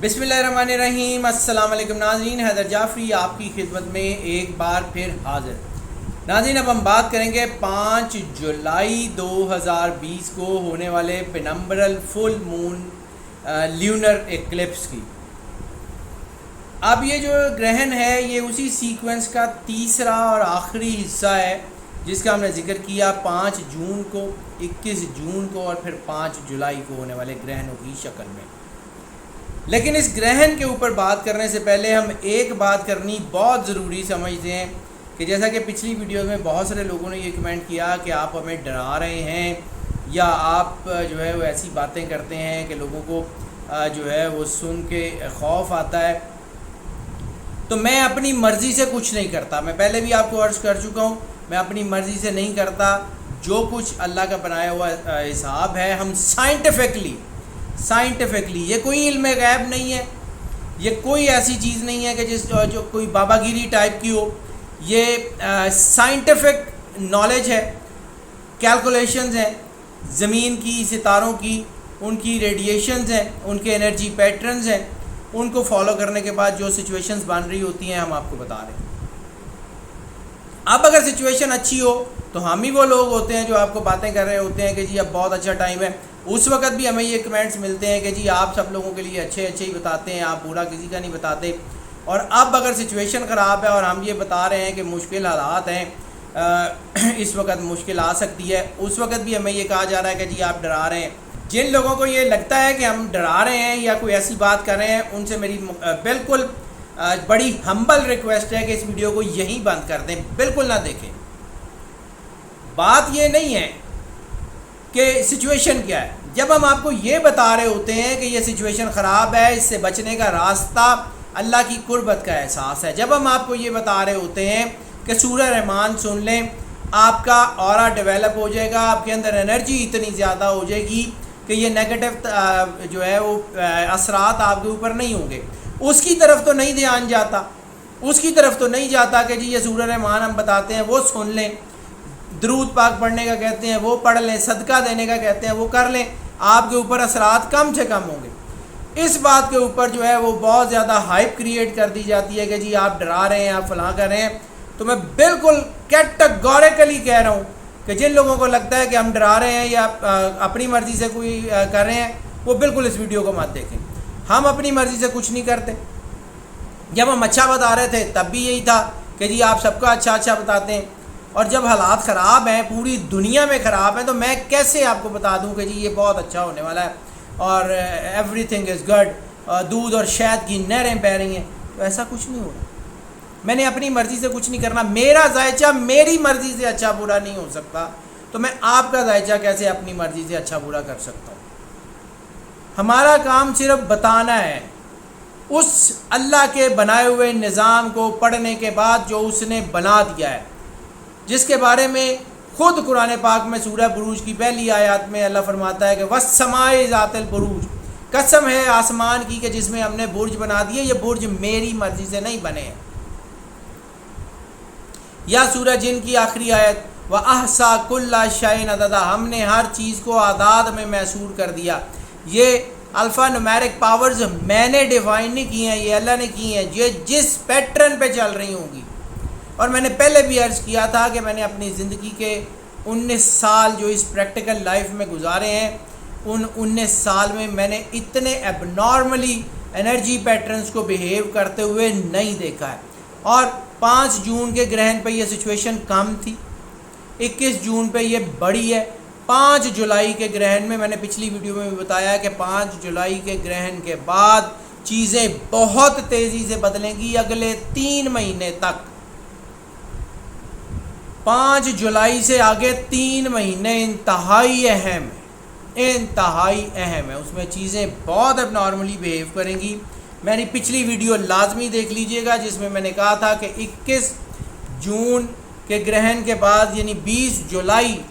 بسم اللہ الرحمن الرحیم۔ السلام علیکم ناظرین، حیدر جعفری آپ کی خدمت میں ایک بار پھر حاضر۔ ناظرین، اب ہم بات کریں گے 5 جولائی 2020 کو ہونے والے پینمبرل فل مون لیونر ایکلپس کی۔ اب یہ جو گرہن ہے یہ اسی سیکوینس کا تیسرا اور آخری حصہ ہے جس کا ہم نے ذکر کیا 5 جون کو، 21 جون کو اور پھر 5 جولائی کو ہونے والے گرہنوں کی شکل میں۔ لیکن اس گرہن کے اوپر بات کرنے سے پہلے ہم ایک بات کرنی بہت ضروری سمجھتے ہیں کہ جیسا کہ پچھلی ویڈیوز میں بہت سارے لوگوں نے یہ کمنٹ کیا کہ آپ ہمیں ڈرا رہے ہیں یا آپ جو ہے وہ ایسی باتیں کرتے ہیں کہ لوگوں کو جو ہے وہ سن کے خوف آتا ہے۔ تو میں اپنی مرضی سے کچھ نہیں کرتا، میں پہلے بھی آپ کو عرض کر چکا ہوں، میں اپنی مرضی سے نہیں کرتا۔ جو کچھ اللہ کا بنایا ہوا حساب ہے، ہم سائنٹیفکلی یہ کوئی علم غیب نہیں ہے، یہ کوئی ایسی چیز نہیں ہے کہ جو کوئی بابا گیری ٹائپ کی ہو، یہ سائنٹیفک نالج ہے، کیلکولیشنز ہیں زمین کی، ستاروں کی، ان کی ریڈیشنز ہیں، ان کے انرجی پیٹرنز ہیں، ان کو فالو کرنے کے بعد جو سچویشنز بن رہی ہوتی ہیں ہم آپ کو بتا رہے ہیں۔ اب اگر سچویشن اچھی ہو تو ہم ہی وہ لوگ ہوتے ہیں جو آپ کو باتیں کر رہے ہوتے ہیں کہ جی اب بہت اچھا ٹائم ہے۔ اس وقت بھی ہمیں یہ کمنٹس ملتے ہیں کہ جی آپ سب لوگوں کے لیے اچھے ہی بتاتے ہیں، آپ برا کسی کا نہیں بتاتے۔ اور اب اگر سچویشن خراب ہے اور ہم یہ بتا رہے ہیں کہ مشکل حالات ہیں، اس وقت مشکل آ سکتی ہے، اس وقت بھی ہمیں یہ کہا جا رہا ہے کہ جی آپ ڈرا رہے ہیں۔ جن لوگوں کو یہ لگتا ہے کہ ہم ڈرا رہے ہیں یا کوئی ایسی بات کر رہے ہیں، ان سے میری بالکل بڑی ہمبل ریکویسٹ ہے کہ اس ویڈیو کو یہیں بند کر دیں، بالکل نہ دیکھیں۔ بات یہ نہیں ہے کہ سچویشن کیا ہے، جب ہم آپ کو یہ بتا رہے ہوتے ہیں کہ یہ سچویشن خراب ہے، اس سے بچنے کا راستہ اللہ کی قربت کا احساس ہے، جب ہم آپ کو یہ بتا رہے ہوتے ہیں کہ سورہ رحمان سن لیں، آپ کا اورا ڈیولپ ہو جائے گا، آپ کے اندر انرجی اتنی زیادہ ہو جائے گی کہ یہ نیگیٹو جو ہے وہ اثرات آپ کے اوپر نہیں ہوں گے، اس کی طرف تو نہیں دھیان جاتا، اس کی طرف تو نہیں جاتا کہ جی یہ سورہ رحمان ہم بتاتے ہیں وہ سن لیں، درود پاک پڑھنے کا کہتے ہیں وہ پڑھ لیں، صدقہ دینے کا کہتے ہیں وہ کر لیں، آپ کے اوپر اثرات کم سے کم ہوں گے۔ اس بات کے اوپر جو ہے وہ بہت زیادہ ہائپ کریٹ کر دی جاتی ہے کہ جی آپ ڈرا رہے ہیں، آپ فلاں کر رہے ہیں۔ تو میں بالکل کیٹیگوریکلی کہہ رہا ہوں کہ جن لوگوں کو لگتا ہے کہ ہم ڈرا رہے ہیں یا اپنی مرضی سے کوئی کر رہے ہیں، وہ بالکل اس ویڈیو کو مت دیکھیں۔ ہم اپنی مرضی سے کچھ نہیں کرتے۔ جب ہم اچھا بتا رہے تھے تب بھی یہی تھا کہ جی آپ سب کا اچھا بتاتے ہیں، اور جب حالات خراب ہیں، پوری دنیا میں خراب ہیں، تو میں کیسے آپ کو بتا دوں کہ جی یہ بہت اچھا ہونے والا ہے اور ایوری تھنگ از گڈ، دودھ اور شہد کی نہریں بہہ رہی ہیں؟ تو ایسا کچھ نہیں ہو رہا۔ میں نے اپنی مرضی سے کچھ نہیں کرنا، میرا ذائچہ میری مرضی سے اچھا برا نہیں ہو سکتا، تو میں آپ کا ذائچہ کیسے اپنی مرضی سے اچھا برا کر سکتا ہوں؟ ہمارا کام صرف بتانا ہے اس اللہ کے بنائے ہوئے نظام کو پڑھنے کے بعد جو اس نے بنا دیا ہے، جس کے بارے میں خود قرآن پاک میں سورہ بروج کی پہلی آیات میں اللہ فرماتا ہے کہ وَالسَّمَاءِ ذَاتِ الْبُرُوجِ، قسم ہے آسمان کی کہ جس میں ہم نے برج بنا دیے، یہ برج میری مرضی سے نہیں بنے ہیں۔ یا سورہ جن کی آخری آیت وَأَحْصَىٰ كُلَّ شَيْءٍ عَدَدًا، ہم نے ہر چیز کو اعداد میں محصور کر دیا۔ یہ الفا نومیرک پاورز میں نے ڈیفائن نہیں کی ہیں، یہ اللہ نے کی ہیں، یہ جس پیٹرن پہ چل رہی ہوں گی۔ اور میں نے پہلے بھی عرض کیا تھا کہ میں نے اپنی زندگی کے 19 سال جو اس پریکٹیکل لائف میں گزارے ہیں، ان 19 سال میں نے اتنے ایب نارملی انرجی پیٹرنز کو بیہیو کرتے ہوئے نہیں دیکھا ہے۔ اور 5 جون کے گرہن پہ یہ سچویشن کم تھی، 21 جون پہ یہ بڑی ہے، 5 جولائی کے گرہن میں نے پچھلی ویڈیو میں بھی بتایا کہ 5 جولائی کے گرہن کے بعد چیزیں بہت تیزی سے بدلیں گی اگلے 3 مہینے تک۔ 5 جولائی سے آگے 3 مہینے انتہائی اہم ہے، اس میں چیزیں بہت اب نارملی بیہیو کریں گی۔ میری پچھلی ویڈیو لازمی دیکھ لیجئے گا جس میں نے کہا تھا کہ 21 جون کے گرہن کے بعد یعنی 20 جولائی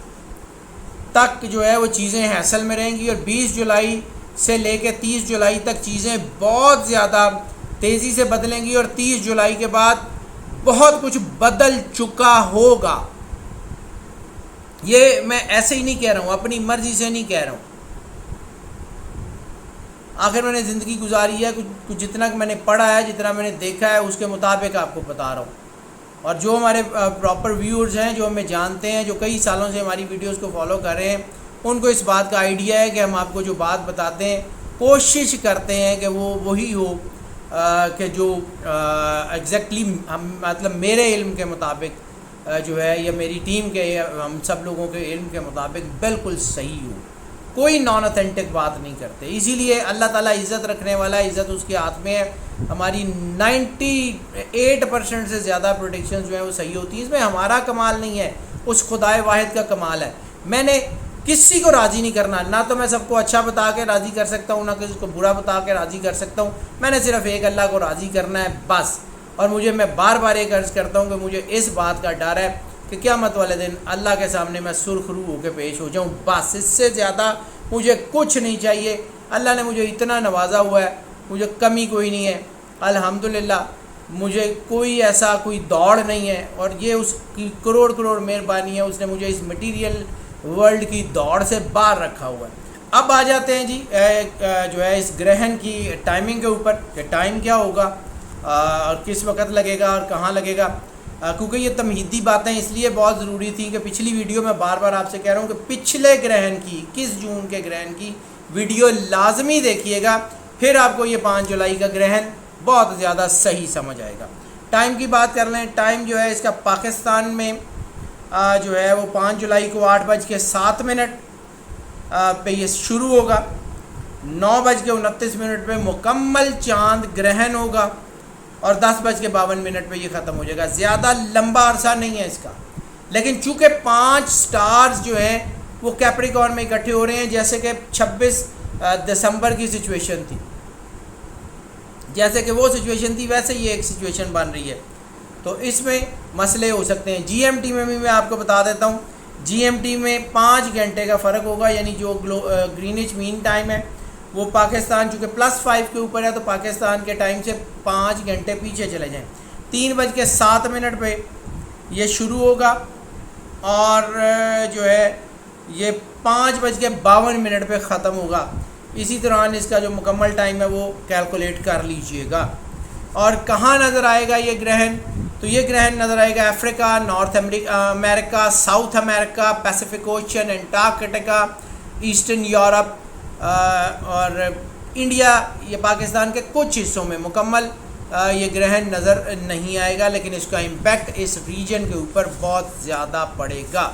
تک جو ہے وہ چیزیں حاصل میں رہیں گی، اور 20 جولائی سے لے کے 30 جولائی تک چیزیں بہت زیادہ تیزی سے بدلیں گی، اور 30 جولائی کے بعد بہت کچھ بدل چکا ہوگا۔ یہ میں ایسے ہی نہیں کہہ رہا ہوں، اپنی مرضی سے نہیں کہہ رہا ہوں۔ آخر میں نے زندگی گزاری ہے، کچھ جتنا کہ میں نے پڑھا ہے، جتنا میں نے دیکھا ہے، اس کے مطابق آپ کو بتا رہا ہوں۔ اور جو ہمارے پراپر ویورز ہیں، جو ہمیں جانتے ہیں، جو کئی سالوں سے ہماری ویڈیوز کو فالو کر رہے ہیں، ان کو اس بات کا آئیڈیا ہے کہ ہم آپ کو جو بات بتاتے ہیں کوشش کرتے ہیں کہ وہ وہی ہو کہ جو ایگزیکٹلی مطلب میرے علم کے مطابق جو ہے، یا میری ٹیم کے، یا ہم سب لوگوں کے علم کے مطابق بالکل صحیح ہو، کوئی نان اوتھینٹک بات نہیں کرتے۔ اسی لیے اللہ تعالیٰ عزت رکھنے والا ہے، عزت اس کے ہاتھ میں ہے۔ ہماری 98% سے زیادہ پروڈکشنز جو ہیں وہ صحیح ہوتی ہیں، اس میں ہمارا کمال نہیں ہے، اس خدائے واحد کا کمال ہے۔ میں نے کسی کو راضی نہیں کرنا، نہ تو میں سب کو اچھا بتا کے راضی کر سکتا ہوں، نہ کسی کو برا بتا کے راضی کر سکتا ہوں۔ میں نے صرف ایک اللہ کو راضی کرنا ہے بس۔ اور میں بار بار ایک عرض کرتا ہوں کہ مجھے اس بات کا ڈر ہے کہ قیامت والے دن اللہ کے سامنے میں سرخ رو ہو کے پیش ہو جاؤں، بس اس سے زیادہ مجھے کچھ نہیں چاہیے۔ اللہ نے مجھے اتنا نوازا ہوا ہے، مجھے کمی کوئی نہیں ہے الحمدللہ۔ مجھے کوئی ایسا کوئی دوڑ نہیں ہے، اور یہ اس کی کروڑ مہربانی ہے، اس نے مجھے اس مٹیریل ورلڈ کی دوڑ سے باہر رکھا ہوا ہے۔ اب آ جاتے ہیں جی جو ہے اس گرہن کی ٹائمنگ کے اوپر، کہ ٹائم کیا ہوگا اور کس وقت لگے گا اور کہاں لگے گا، کیونکہ یہ تمہیدی باتیں اس لیے بہت ضروری تھیں کہ پچھلی ویڈیو میں بار بار آپ سے کہہ رہا ہوں کہ پچھلے گرہن کی 21 جون کے گرہن کی ویڈیو لازمی دیکھیے گا، پھر آپ کو یہ 5 جولائی کا گرہن بہت زیادہ صحیح سمجھ آئے گا۔ ٹائم کی بات کر لیں، ٹائم جو ہے اس کا پاکستان میں جو ہے وہ 5 جولائی کو 8:07 پہ یہ شروع ہوگا، 9:29 پہ مکمل چاند گرہن ہوگا، اور 10:52 پہ یہ ختم ہو جائے گا۔ زیادہ لمبا عرصہ نہیں ہے اس کا، لیکن چونکہ 5 سٹارز جو ہیں وہ کیپریکارن میں اکٹھے ہو رہے ہیں، جیسے کہ 26 دسمبر کی سچویشن تھی، جیسے کہ وہ سچویشن تھی ویسے یہ ایک سچویشن بن رہی ہے، تو اس میں مسئلے ہو سکتے ہیں۔ جی ایم ٹی میں بھی میں آپ کو بتا دیتا ہوں، جی ایم ٹی میں 5 گھنٹے کا فرق ہوگا، یعنی جو گرینچ مین ٹائم ہے وہ پاکستان چونکہ +5 کے اوپر ہے، تو پاکستان کے ٹائم سے 5 گھنٹے پیچھے چلے جائیں۔ 3:07 پہ یہ شروع ہوگا، اور جو ہے یہ 5:52 پہ ختم ہوگا۔ اسی طرح اس کا جو مکمل ٹائم ہے وہ کیلکولیٹ کر لیجئے گا۔ اور کہاں نظر آئے گا یہ گرہن؟ تو یہ گرہن نظر آئے گا افریقہ، North America, South America, Pacific Ocean, Antarctica, Eastern Europe اور انڈیا، یہ پاکستان کے کچھ حصوں میں مکمل یہ گرہن نظر نہیں آئے گا، لیکن اس کا امپیکٹ اس ریجن کے اوپر بہت زیادہ پڑے گا۔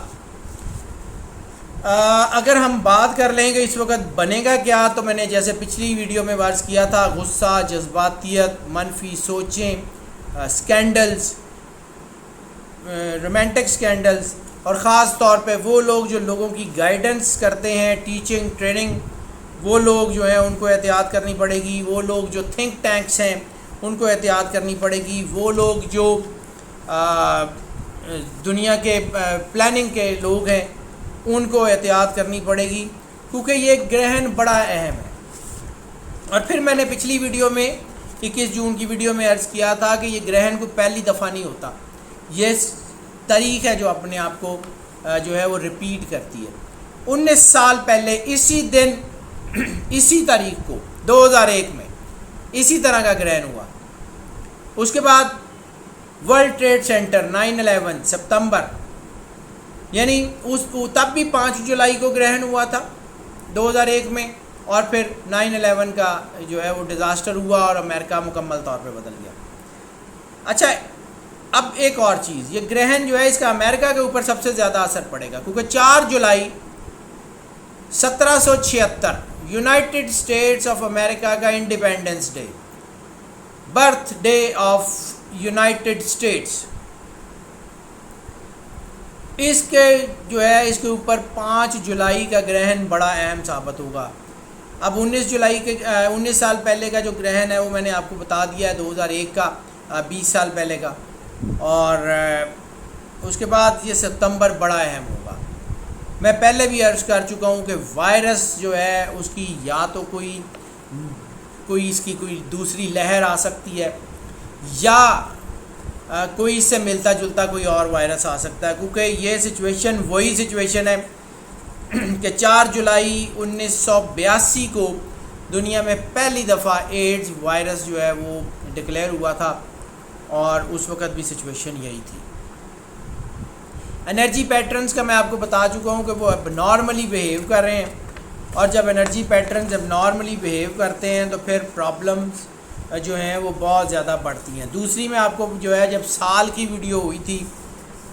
اگر ہم بات کر لیں کہ اس وقت بنے گا کیا، تو میں نے جیسے پچھلی ویڈیو میں عرض کیا تھا، غصہ، جذباتیت، منفی سوچیں، سکینڈلز، رومانٹک سکینڈلز، اور خاص طور پہ وہ لوگ جو لوگوں کی گائیڈنس کرتے ہیں، ٹیچنگ، ٹریننگ، وہ لوگ جو ہیں ان کو احتیاط کرنی پڑے گی۔ وہ لوگ جو تھنک ٹینکس ہیں ان کو احتیاط کرنی پڑے گی۔ وہ لوگ جو دنیا کے پلاننگ کے لوگ ہیں ان کو احتیاط کرنی پڑے گی، کیونکہ یہ گرہن بڑا اہم ہے۔ اور پھر میں نے پچھلی ویڈیو میں 21 جون کی ویڈیو میں عرض کیا تھا کہ یہ گرہن کو پہلی دفعہ نہیں ہوتا، یہ تاریخ ہے جو اپنے آپ کو جو ہے وہ ریپیٹ کرتی ہے۔ 19 سال پہلے اسی دن اسی تاریخ کو 2001 میں اسی طرح کا گرہن ہوا۔ اس کے بعد ورلڈ ٹریڈ سینٹر 9/11 ستمبر، یعنی تب بھی 5 جولائی کو گرہن ہوا تھا 2001 میں، اور پھر 9/11 کا جو ہے وہ ڈیزاسٹر ہوا اور امریکہ مکمل طور پہ بدل گیا۔ اچھا، اب ایک اور چیز، یہ گرہن جو ہے اس کا امریکہ کے اوپر سب سے زیادہ اثر پڑے گا، کیونکہ 4 جولائی 1776 یونائٹڈ اسٹیٹس آف امریکہ کا Independence Day, birthday of United States, اس کے جو ہے اس کے اوپر 5 جولائی کا گرہن بڑا اہم ثابت ہوگا۔ اب 19 سال پہلے کا جو گرہن ہے وہ میں نے آپ کو بتا دیا ہے، 2001 کا 20 سال پہلے کا، اور اس کے بعد یہ ستمبر بڑا اہم ہوگا۔ میں پہلے بھی عرض کر چکا ہوں کہ وائرس جو ہے اس کی یا تو کوئی اس کی کوئی دوسری لہر آ سکتی ہے، یا کوئی اس سے ملتا جلتا کوئی اور وائرس آ سکتا ہے، کیونکہ یہ سچویشن وہی سچویشن ہے کہ 4 جولائی 1982 کو دنیا میں پہلی دفعہ ایڈز وائرس جو ہے وہ ڈکلیئر ہوا تھا، اور اس وقت بھی سچویشن یہی تھی۔ انرجی پیٹرنز کا میں آپ کو بتا چکا ہوں کہ وہ اب نارملی بیہیو کر رہے ہیں، اور جب انرجی پیٹرنز اب نارملی بیہیو کرتے ہیں تو پھر پرابلمز جو ہیں وہ بہت زیادہ بڑھتی ہیں۔ دوسری میں آپ کو جو ہے جب سال کی ویڈیو ہوئی تھی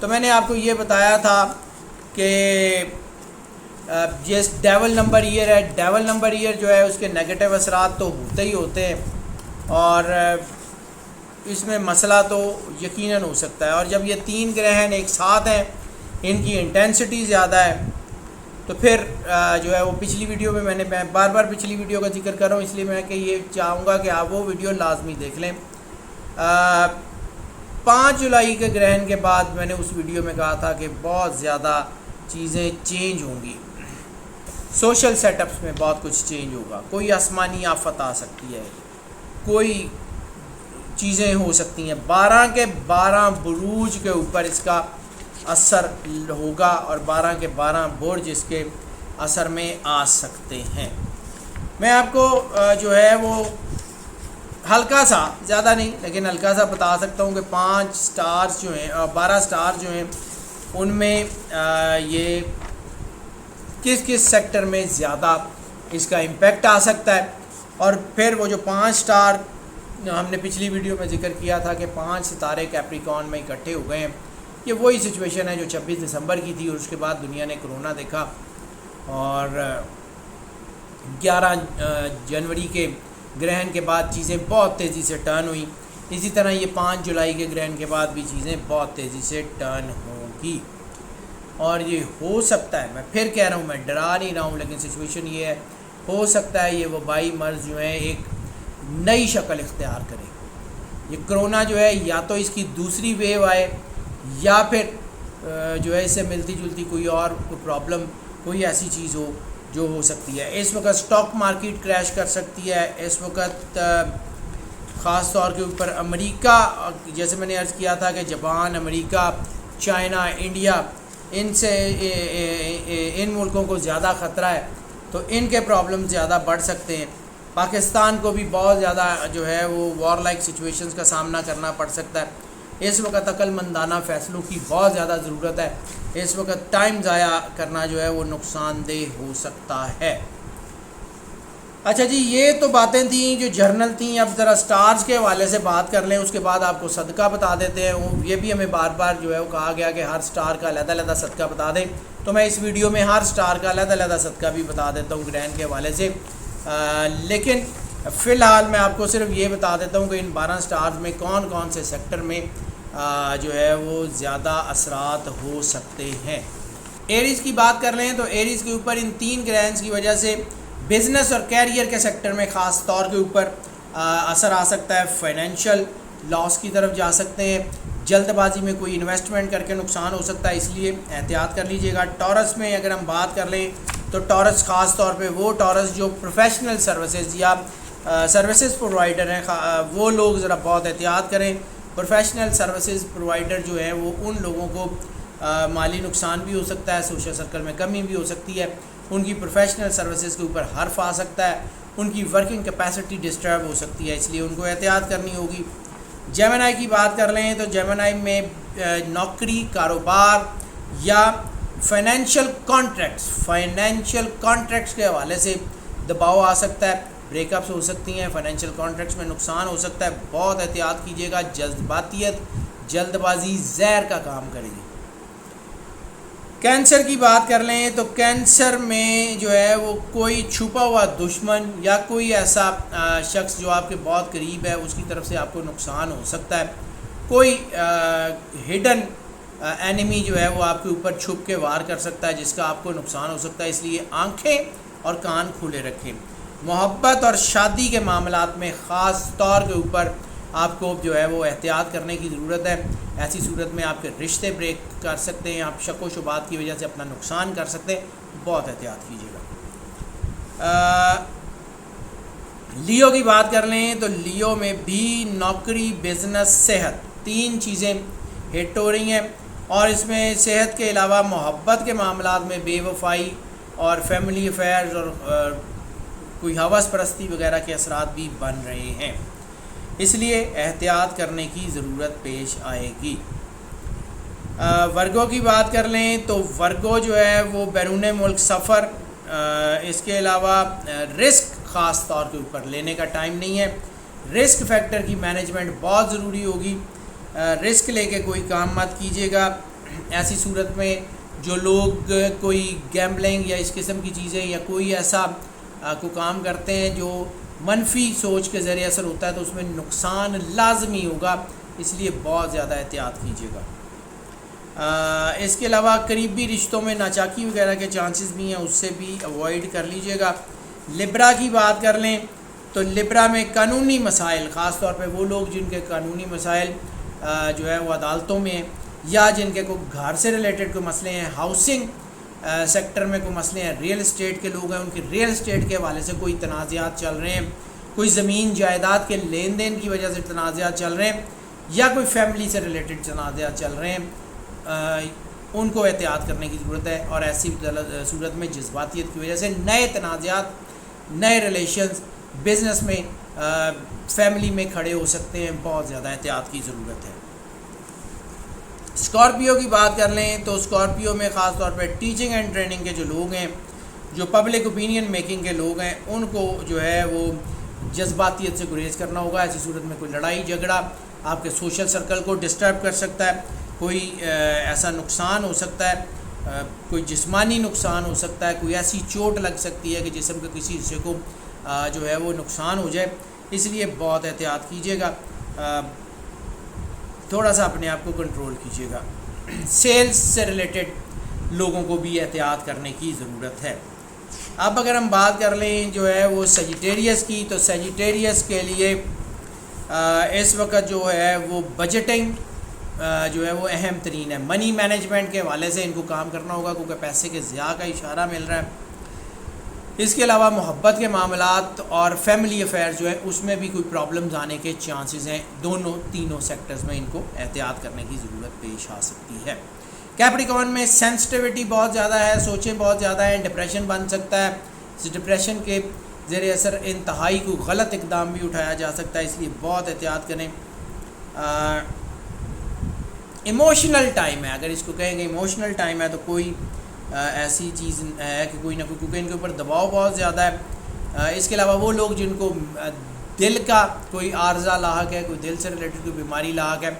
تو میں نے آپ کو یہ بتایا تھا کہ جس ڈیول نمبر ایئر ہے، ڈیول نمبر ایئر جو ہے اس کے نیگیٹو اثرات تو ہوتے ہی ہوتے ہیں، اور اس میں مسئلہ تو یقیناً ہو سکتا ہے۔ اور جب یہ 3 گرہن ایک ساتھ ہیں، ان کی انٹینسٹی زیادہ ہے، تو پھر جو ہے وہ پچھلی ویڈیو میں نے بار بار پچھلی ویڈیو کا ذکر کر رہا ہوں، اس لیے میں کہ یہ چاہوں گا کہ آپ وہ ویڈیو لازمی دیکھ لیں۔ 5 جولائی کے گرہن کے بعد میں نے اس ویڈیو میں کہا تھا کہ بہت زیادہ چیزیں چینج ہوں گی، سوشل سیٹ اپس میں بہت کچھ چینج ہوگا، کوئی آسمانی آفت آ سکتی ہے، کوئی چیزیں ہو سکتی ہیں، 12 کے 12 بروج کے اوپر اس کا اثر ہوگا، اور 12 کے 12 برج اس کے اثر میں آ سکتے ہیں۔ میں آپ کو جو ہے وہ ہلکا سا، زیادہ نہیں لیکن ہلکا سا بتا سکتا ہوں کہ 5 سٹارز جو ہیں، 12 سٹار جو ہیں، ان میں یہ کس کس سیکٹر میں زیادہ اس کا امپیکٹ آ سکتا ہے۔ اور پھر وہ جو 5 سٹار ہم نے پچھلی ویڈیو میں ذکر کیا تھا کہ 5 ستارے کیپریکون میں اکٹھے ہو گئے ہیں، یہ وہی سچویشن ہے جو 26 دسمبر کی تھی، اور اس کے بعد دنیا نے کرونا دیکھا، اور 11 جنوری کے گرہن کے بعد چیزیں بہت تیزی سے ٹرن ہوئیں۔ اسی طرح یہ 5 جولائی کے گرہن کے بعد بھی چیزیں بہت تیزی سے ٹرن ہوں گی، اور یہ ہو سکتا ہے، میں پھر کہہ رہا ہوں، میں ڈرا نہیں رہا ہوں، لیکن سچویشن یہ ہے، ہو سکتا ہے یہ وبائی مرض جو ہے ایک نئی شکل اختیار کرے۔ یہ کرونا جو ہے یا تو اس کی دوسری ویو آئے، یا پھر جو ہے اس سے ملتی جلتی کوئی اور پرابلم، کوئی ایسی چیز ہو جو ہو سکتی ہے۔ اس وقت سٹاک مارکیٹ کریش کر سکتی ہے، اس وقت خاص طور کے اوپر امریکہ، جیسے میں نے عرض کیا تھا کہ جاپان، امریکہ، چائنا، انڈیا، ان سے ان ملکوں کو زیادہ خطرہ ہے، تو ان کے پرابلم زیادہ بڑھ سکتے ہیں۔ پاکستان کو بھی بہت زیادہ جو ہے وہ وار لائک سچویشنز کا سامنا کرنا پڑ سکتا ہے۔ اس وقت عقل مندانہ فیصلوں کی بہت زیادہ ضرورت ہے، اس وقت ٹائم ضائع کرنا جو ہے وہ نقصان دہ ہو سکتا ہے۔ اچھا جی، یہ تو باتیں تھیں جو جرنل تھیں، اب ذرا سٹارز کے حوالے سے بات کر لیں، اس کے بعد آپ کو صدقہ بتا دیتے ہیں۔ یہ بھی ہمیں بار بار جو ہے وہ کہا گیا کہ ہر سٹار کا علیحدہ علیحدہ صدقہ بتا دیں، تو میں اس ویڈیو میں ہر سٹار کا علیحدہ علیحدہ صدقہ بھی بتا دیتا ہوں گرہن کے حوالے سے، لیکن فی الحال میں آپ کو صرف یہ بتا دیتا ہوں کہ ان 12 سٹارز میں کون کون سے سیکٹر میں جو ہے وہ زیادہ اثرات ہو سکتے ہیں۔ ایریز کی بات کر لیں تو ایریز کے اوپر ان 3 گرہنز کی وجہ سے بزنس اور کیریئر کے سیکٹر میں خاص طور کے اوپر اثر آ سکتا ہے، فائنینشیل لاس کی طرف جا سکتے ہیں، جلد بازی میں کوئی انویسٹمنٹ کر کے نقصان ہو سکتا ہے، اس لیے احتیاط کر لیجئے گا۔ ٹورس میں اگر ہم بات کر لیں تو ٹورس خاص طور پہ وہ ٹورس جو پروفیشنل سروسز یا سروسز پرووائڈر ہیں، وہ لوگ ذرا بہت احتیاط کریں۔ پروفیشنل سروسز پرووائڈر جو ہیں وہ ان لوگوں کو مالی نقصان بھی ہو سکتا ہے، سوشل سرکل میں کمی بھی ہو سکتی ہے، ان کی پروفیشنل سروسز کے اوپر حرف آ سکتا ہے، ان کی ورکنگ کیپیسٹی ڈسٹرب ہو سکتی ہے، اس لیے ان کو احتیاط کرنی ہوگی۔ جیمنائی کی بات کر لیں تو جیمنائی میں نوکری، کاروبار یا فائنینشیل کانٹریکٹس کے حوالے سے دباؤ آ سکتا ہے، بریک اپس ہو سکتی ہیں، فائنینشیل کانٹریکٹس میں نقصان ہو سکتا ہے، بہت احتیاط کیجیے گا۔ جلد بازی زہر کا کام کرے گی۔ کینسر کی بات کر لیں تو کینسر میں جو ہے وہ کوئی چھپا ہوا دشمن یا کوئی ایسا شخص جو آپ کے بہت قریب ہے، اس کی طرف سے آپ کو نقصان ہو سکتا ہے، کوئی ہڈن اینیمی جو ہے وہ آپ کے اوپر چھپ کے وار کر سکتا ہے، جس کا آپ کو نقصان ہو سکتا ہے، اس لیے آنکھیں اور کان کھلے رکھیں۔ محبت اور شادی کے معاملات میں خاص طور کے اوپر آپ کو جو ہے وہ احتیاط کرنے کی ضرورت ہے، ایسی صورت میں آپ کے رشتے بریک کر سکتے ہیں، آپ شک و شبہات کی وجہ سے اپنا نقصان کر سکتے ہیں، بہت احتیاط کیجیے گا۔ لیو کی بات کر لیں تو لیو میں بھی نوکری، بزنس، صحت، 3 چیزیں ہٹ ہو رہی ہیں، اور اس میں صحت کے علاوہ محبت کے معاملات میں بے وفائی اور فیملی افیئرز اور کوئی ہوس پرستی وغیرہ کے اثرات بھی بن رہے ہیں، اس لیے احتیاط کرنے کی ضرورت پیش آئے گی۔ ورگو کی بات کر لیں تو ورگو جو ہے وہ بیرون ملک سفر، اس کے علاوہ رسک خاص طور کے اوپر لینے کا ٹائم نہیں ہے۔ رسک فیکٹر کی مینجمنٹ بہت ضروری ہوگی، رسک لے کے کوئی کام مت کیجیے گا۔ ایسی صورت میں جو لوگ کوئی گیمبلنگ یا اس قسم کی چیزیں یا کوئی ایسا کو کام کرتے ہیں جو منفی سوچ کے ذریعے اثر ہوتا ہے تو اس میں نقصان لازمی ہوگا، اس لیے بہت زیادہ احتیاط کیجیے گا۔ اس کے علاوہ قریبی رشتوں میں ناچاکی وغیرہ کے چانسز بھی ہیں، اس سے بھی اوائڈ کر لیجیے گا۔ لبرا کی بات کر لیں تو لبرا میں قانونی مسائل، خاص طور پہ وہ لوگ جن کے قانونی مسائل جو ہے وہ عدالتوں میں ہیں، یا جن کے کوئی گھر سے ریلیٹڈ کوئی مسئلے ہیں، ہاؤسنگ سیکٹر میں کوئی مسئلے ہیں، ریئل اسٹیٹ کے لوگ ہیں، ان کے ریئل اسٹیٹ کے حوالے سے کوئی تنازعات چل رہے ہیں، کوئی زمین جائیداد کے لین دین کی وجہ سے تنازعات چل رہے ہیں، یا کوئی فیملی سے ریلیٹڈ تنازعات چل رہے ہیں، ان کو احتیاط کرنے کی ضرورت ہے۔ اور ایسی صورت میں جذباتیت کی وجہ سے نئے تنازعات، نئے ریلیشنز بزنس میں، فیملی میں کھڑے ہو سکتے ہیں، بہت زیادہ احتیاط کی ضرورت ہے۔ اسکارپیو کی بات کر لیں تو اسکارپیو میں خاص طور پہ ٹیچنگ اینڈ ٹریننگ کے جو لوگ ہیں، جو پبلک اوپینین میکنگ کے لوگ ہیں، ان کو جو ہے وہ جذباتیت سے گریز کرنا ہوگا۔ ایسی صورت میں کوئی لڑائی جھگڑا آپ کے سوشل سرکل کو ڈسٹرب کر سکتا ہے، کوئی ایسا نقصان ہو سکتا ہے، کوئی جسمانی نقصان ہو سکتا ہے، کوئی ایسی چوٹ لگ سکتی ہے کہ جسم کے کسی حصے کو جو ہے وہ نقصان ہو جائے، اس لیے بہت احتیاط کیجیے گا، تھوڑا سا اپنے آپ کو کنٹرول کیجیے گا۔ سیلز سے ریلیٹڈ لوگوں کو بھی احتیاط کرنے کی ضرورت ہے۔ اب اگر ہم بات کر لیں جو ہے وہ سیجیٹیریس کی، تو سیجیٹیریس کے لیے اس وقت جو ہے وہ بجٹنگ جو ہے وہ اہم ترین ہے۔ منی مینجمنٹ کے حوالے سے ان کو کام کرنا ہوگا کیونکہ پیسے کے ضیاع کا اشارہ مل رہا ہے۔ اس کے علاوہ محبت کے معاملات اور فیملی افیئر جو ہے اس میں بھی کوئی پرابلمز آنے کے چانسز ہیں، تینوں سیکٹرز میں ان کو احتیاط کرنے کی ضرورت پیش آ سکتی ہے۔ کیپریکارن میں سینسٹیوٹی بہت زیادہ ہے، سوچیں بہت زیادہ ہیں، ڈپریشن بن سکتا ہے، اس ڈپریشن کے زیر اثر انتہائی کوئی غلط اقدام بھی اٹھایا جا سکتا ہے، اس لیے بہت احتیاط کریں۔ ایموشنل ٹائم ہے، اگر اس کو کہیں گے ایموشنل ٹائم ہے تو کوئی ایسی چیز ہے کہ کوئی نہ کوئی، کیونکہ ان کے اوپر دباؤ بہت زیادہ ہے۔ اس کے علاوہ وہ لوگ جن کو دل کا کوئی عارضہ لاحق ہے، کوئی دل سے ریلیٹڈ کوئی بیماری لاحق ہے،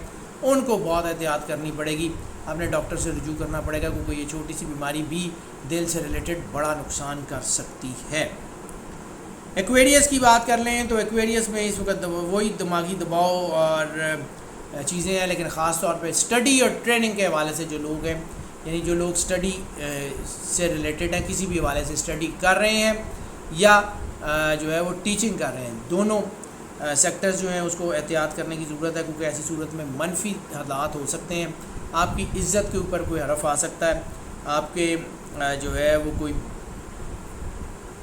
ان کو بہت احتیاط کرنی پڑے گی، اپنے ڈاکٹر سے رجوع کرنا پڑے گا، کیونکہ یہ چھوٹی سی بیماری بھی دل سے ریلیٹڈ بڑا نقصان کر سکتی ہے۔ ایکویریس کی بات کر لیں تو ایکویریس میں اس وقت وہی دماغی دباؤ اور چیزیں ہیں، لیکن خاص طور پہ اسٹڈی اور ٹریننگ کے حوالے سے جو لوگ ہیں، یعنی جو لوگ اسٹڈی سے ریلیٹڈ ہیں، کسی بھی حوالے سے اسٹڈی کر رہے ہیں یا جو ہے وہ ٹیچنگ کر رہے ہیں، دونوں سیکٹرز جو ہیں اس کو احتیاط کرنے کی ضرورت ہے، کیونکہ ایسی صورت میں منفی حالات ہو سکتے ہیں، آپ کی عزت کے اوپر کوئی حرف آ سکتا ہے، آپ کے جو ہے وہ کوئی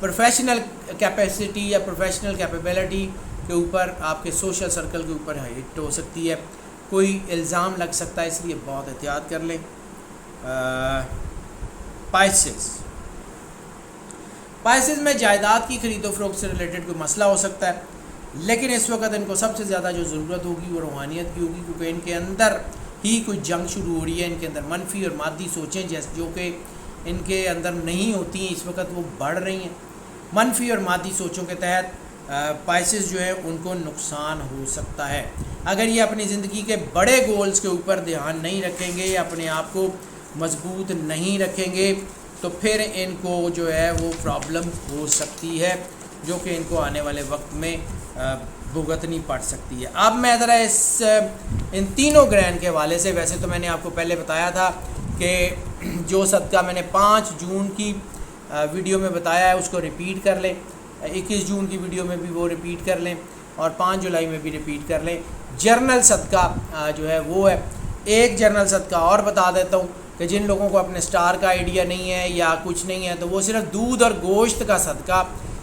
پروفیشنل کیپیسٹی یا پروفیشنل کیپیبلٹی کے اوپر، آپ کے سوشل سرکل کے اوپر ہٹ ہو سکتی ہے، کوئی الزام لگ سکتا ہے، اس لیے بہت احتیاط کر لیں۔ پائسز میں جائیداد کی خرید و فروخت سے ریلیٹڈ کوئی مسئلہ ہو سکتا ہے، لیکن اس وقت ان کو سب سے زیادہ جو ضرورت ہوگی وہ روحانیت کی ہوگی، کیونکہ ان کے اندر ہی کوئی جنگ شروع ہو رہی ہے، ان کے اندر منفی اور مادی سوچیں جو کہ ان کے اندر نہیں ہوتی ہیں، اس وقت وہ بڑھ رہی ہیں۔ منفی اور مادی سوچوں کے تحت پائسز جو ہے ان کو نقصان ہو سکتا ہے۔ اگر یہ اپنی زندگی کے بڑے گولز کے اوپر دھیان نہیں رکھیں گے، اپنے آپ کو مضبوط نہیں رکھیں گے، تو پھر ان کو جو ہے وہ پرابلم ہو سکتی ہے، جو کہ ان کو آنے والے وقت میں بھگتنی پڑ سکتی ہے۔ اب میں ذرا ان تینوں گرہن کے حوالے سے، ویسے تو میں نے آپ کو پہلے بتایا تھا کہ جو صدقہ میں نے 5 جون کی ویڈیو میں بتایا ہے اس کو ریپیٹ کر لیں، 21 جون کی ویڈیو میں بھی وہ ریپیٹ کر لیں، اور 5 جولائی میں بھی ریپیٹ کر لیں۔ جرنل صدقہ جو ہے وہ ہے، ایک جرنل صدقہ اور بتا دیتا ہوں کہ جن لوگوں کو اپنے سٹار کا آئیڈیا نہیں ہے یا کچھ نہیں ہے، تو وہ صرف دودھ اور گوشت کا صدقہ،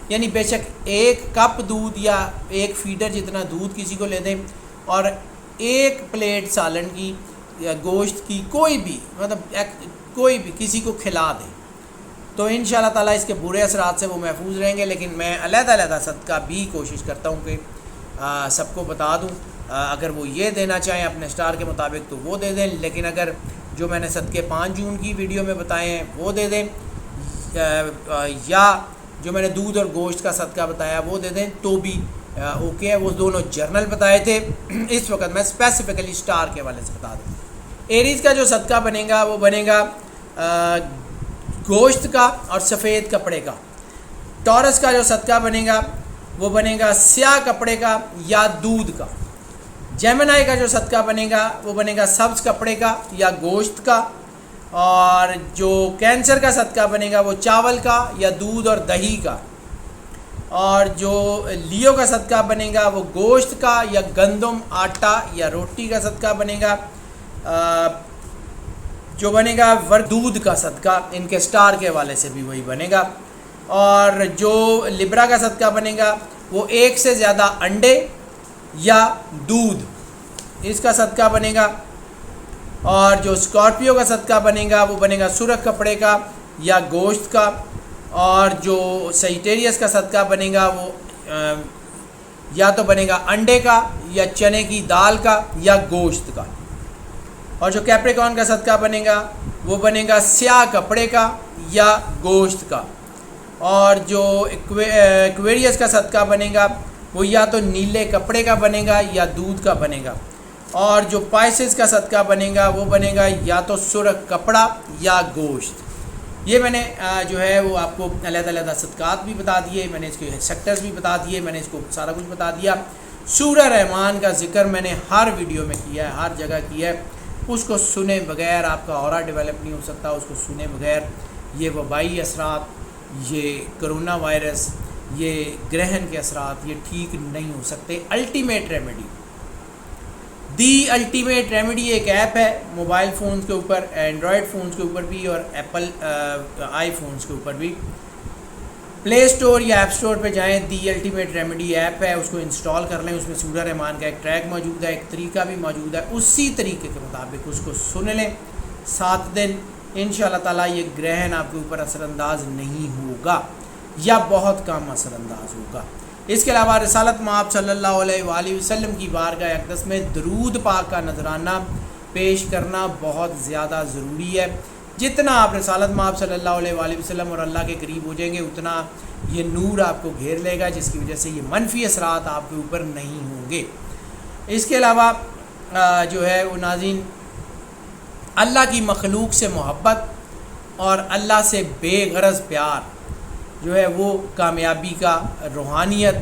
یعنی بے شک 1 کپ دودھ یا 1 فیڈر جتنا دودھ کسی کو لے دیں، اور 1 پلیٹ سالن کی یا گوشت کی کوئی بھی، مطلب کوئی بھی کسی کو کھلا دیں، تو انشاءاللہ تعالیٰ اس کے برے اثرات سے وہ محفوظ رہیں گے. لیکن میں علیحدہ علیحدہ صدقہ بھی کوشش کرتا ہوں کہ سب کو بتا دوں. اگر وہ یہ دینا چاہیں اپنے سٹار کے مطابق تو وہ دے دیں, لیکن اگر جو میں نے صدقے 5 جون کی ویڈیو میں بتائے ہیں وہ دے دیں, یا جو میں نے دودھ اور گوشت کا صدقہ بتایا وہ دے دیں تو بھی اوکے ہے. وہ دونوں جرنل بتائے تھے, اس وقت میں اسپیسیفکلی سٹار کے حوالے سے بتا دوں. ایریز کا جو صدقہ بنے گا وہ بنے گا گوشت کا اور سفید کپڑے کا. ٹورس کا جو صدقہ بنے گا وہ بنے گا سیاہ کپڑے کا یا دودھ کا. جیمنائی کا جو صدقہ بنے گا وہ بنے گا سبز کپڑے کا یا گوشت کا. اور جو کینسر کا صدقہ بنے گا وہ چاول کا یا دودھ اور دہی کا. اور جو لیو کا صدقہ بنے گا وہ گوشت کا یا گندم آٹا یا روٹی کا صدقہ بنے گا. جو بنے گا دودھ کا صدقہ ان کے سٹار کے حوالے سے بھی وہی بنے گا. اور جو لبرا کا صدقہ بنے گا وہ 1 سے زیادہ انڈے یا دودھ اس کا صدقہ بنے گا. اور جو اسکارپیو کا صدقہ بنے گا وہ بنے گا سرخ کپڑے کا یا گوشت کا. اور جو سیجیٹیریس کا صدقہ بنے گا وہ یا تو بنے گا انڈے کا یا چنے کی دال کا یا گوشت کا. اور جو کیپریکارن کا صدقہ بنے گا وہ بنے گا سیاہ کپڑے کا یا گوشت کا. اور جو ایکویریس کا صدقہ بنے گا وہ یا تو نیلے کپڑے کا بنے گا یا دودھ کا بنے گا. اور جو پائسس کا صدقہ بنے گا وہ بنے گا یا تو سرخ کپڑا یا گوشت. یہ میں نے جو ہے وہ آپ کو علیحدہ علیحدہ صدقات بھی بتا دیے, میں نے اس کے سیکٹرز بھی بتا دیے, میں نے اس کو سارا کچھ بتا دیا. سورہ رحمان کا ذکر میں نے ہر ویڈیو میں کیا ہے, ہر جگہ کیا ہے. اس کو سنے بغیر آپ کا اورا ڈیولپ نہیں ہو سکتا. اس کو سنے بغیر یہ وبائی اثرات, یہ کرونا وائرس, یہ گرہن کے اثرات یہ ٹھیک نہیں ہو سکتے. Ultimate remedy, the ultimate remedy ایک ایپ ہے موبائل فونز کے اوپر, اینڈرائڈ فونز کے اوپر بھی اور ایپل آئی فونز کے اوپر بھی. پلے اسٹور یا ایپ اسٹور پہ جائیں, دی الٹیمیٹ ریمیڈی ایپ ہے, اس کو انسٹال کر لیں. اس میں سورہ رحمان کا ایک ٹریک موجود ہے, ایک طریقہ بھی موجود ہے. اسی طریقے کے مطابق اس کو سن لیں 7 دن. انشاءاللہ تعالیٰ یہ گرہن آپ کے اوپر اثر انداز نہیں ہوگا یا بہت کم اثر انداز ہوگا. اس کے علاوہ رسالت مآب صلی اللہ علیہ وآلہ وسلم کی بارگاہ اقدس میں درود پاک کا نذرانہ پیش کرنا بہت زیادہ ضروری ہے. جتنا آپ رسالت مآب صلی اللہ علیہ وآلہ وسلم اور اللہ کے قریب ہو جائیں گے اتنا یہ نور آپ کو گھیر لے گا, جس کی وجہ سے یہ منفی اثرات آپ کے اوپر نہیں ہوں گے. اس کے علاوہ جو ہے وہ ناظرین, اللہ کی مخلوق سے محبت اور اللہ سے بے غرض پیار جو ہے وہ کامیابی کا, روحانیت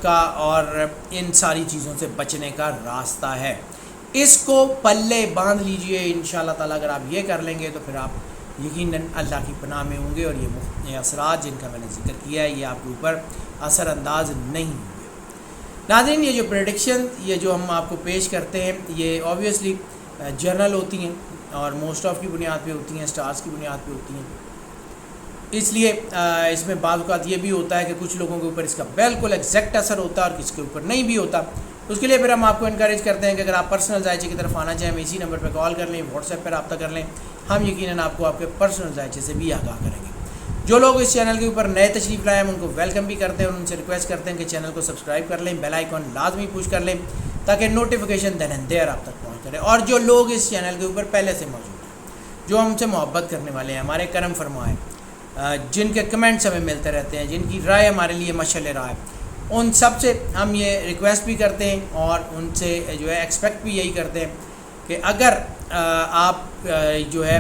کا اور ان ساری چیزوں سے بچنے کا راستہ ہے. اس کو پلے باندھ لیجئے انشاءاللہ تعالیٰ. اگر آپ یہ کر لیں گے تو پھر آپ یقیناً اللہ کی پناہ میں ہوں گے, اور یہ اثرات جن کا میں نے ذکر کیا ہے یہ آپ کے اوپر اثر انداز نہیں ہوں گے. ناظرین, یہ جو پریڈکشن یہ جو ہم آپ کو پیش کرتے ہیں یہ اوبویسلی جرنل ہوتی ہیں اور موسٹ آف کی بنیاد پہ ہوتی ہیں, سٹارز کی بنیاد پہ ہوتی ہیں. اس لیے اس میں بعض اوقات یہ بھی ہوتا ہے کہ کچھ لوگوں کے اوپر اس کا بالکل ایگزیکٹ اثر ہوتا ہے اور کسی کے اوپر نہیں بھی ہوتا. اس کے لیے پھر ہم آپ کو انکریج کرتے ہیں کہ اگر آپ پرسنل ذائچے کی طرف آنا چاہیں, اسی نمبر پہ کال کر لیں, واٹس ایپ پہ رابطہ کر لیں. ہم یقیناً آپ کو آپ کے پرسنل ذائچے سے بھی آگاہ کریں گے. جو لوگ اس چینل کے اوپر نئے تشریف لائے ہیں ان کو ویلکم بھی کرتے ہیں اور ان سے ریکویسٹ کرتے ہیں کہ چینل کو سبسکرائب کر لیں, بیل آئیکن لازمی پوش کر لیں تاکہ نوٹیفیکیشن دین اینڈ دیئر آپ تک پہنچ کرے. اور جو لوگ اس چینل کے اوپر پہلے سے موجود ہیں, جو ہم سے محبت کرنے والے ہیں, ہمارے کرم فرمائے, جن کے کمنٹس ہمیں ملتے رہتے ہیں, جن کی رائے ہمارے لیے مشعل راہ ہے, ان سب سے ہم یہ ریکویسٹ بھی کرتے ہیں اور ان سے جو ہے ایکسپیکٹ بھی یہی کرتے ہیں کہ اگر آپ جو ہے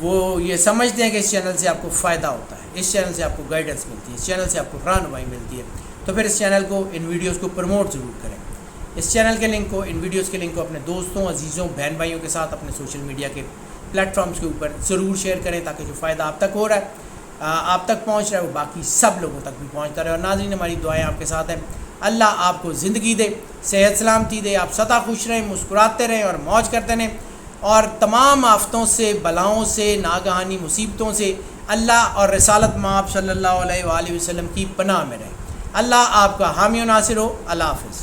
وہ یہ سمجھتے ہیں کہ اس چینل سے آپ کو فائدہ ہوتا ہے, اس چینل سے آپ کو گائیڈنس ملتی ہے, اس چینل سے آپ کو رہنمائی ملتی ہے, تو پھر اس چینل کو, ان ویڈیوز کو پروموٹ ضرور کریں. اس چینل کے لنک کو, ان ویڈیوز کے لنک کو اپنے دوستوں, عزیزوں, بہن بھائیوں کے ساتھ اپنے سوشل میڈیا کے پلیٹ فارمز کے اوپر ضرور شیئر کریں تاکہ جو فائدہ آپ تک ہو رہا ہے, آپ تک پہنچ رہا ہے, وہ باقی سب لوگوں تک بھی پہنچتا رہے. اور ناظرین, ہماری دعائیں آپ کے ساتھ ہیں. اللہ آپ کو زندگی دے, صحت سلامتی دے, آپ سدا خوش رہیں, مسکراتے رہیں اور موج کرتے رہیں, اور تمام آفتوں سے, بلاؤں سے, ناگہانی مصیبتوں سے اللہ اور رسالت مآب صلی اللہ علیہ وآلہ وسلم کی پناہ میں رہیں. اللہ آپ کا حامی و ناصر ہو. اللہ حافظ.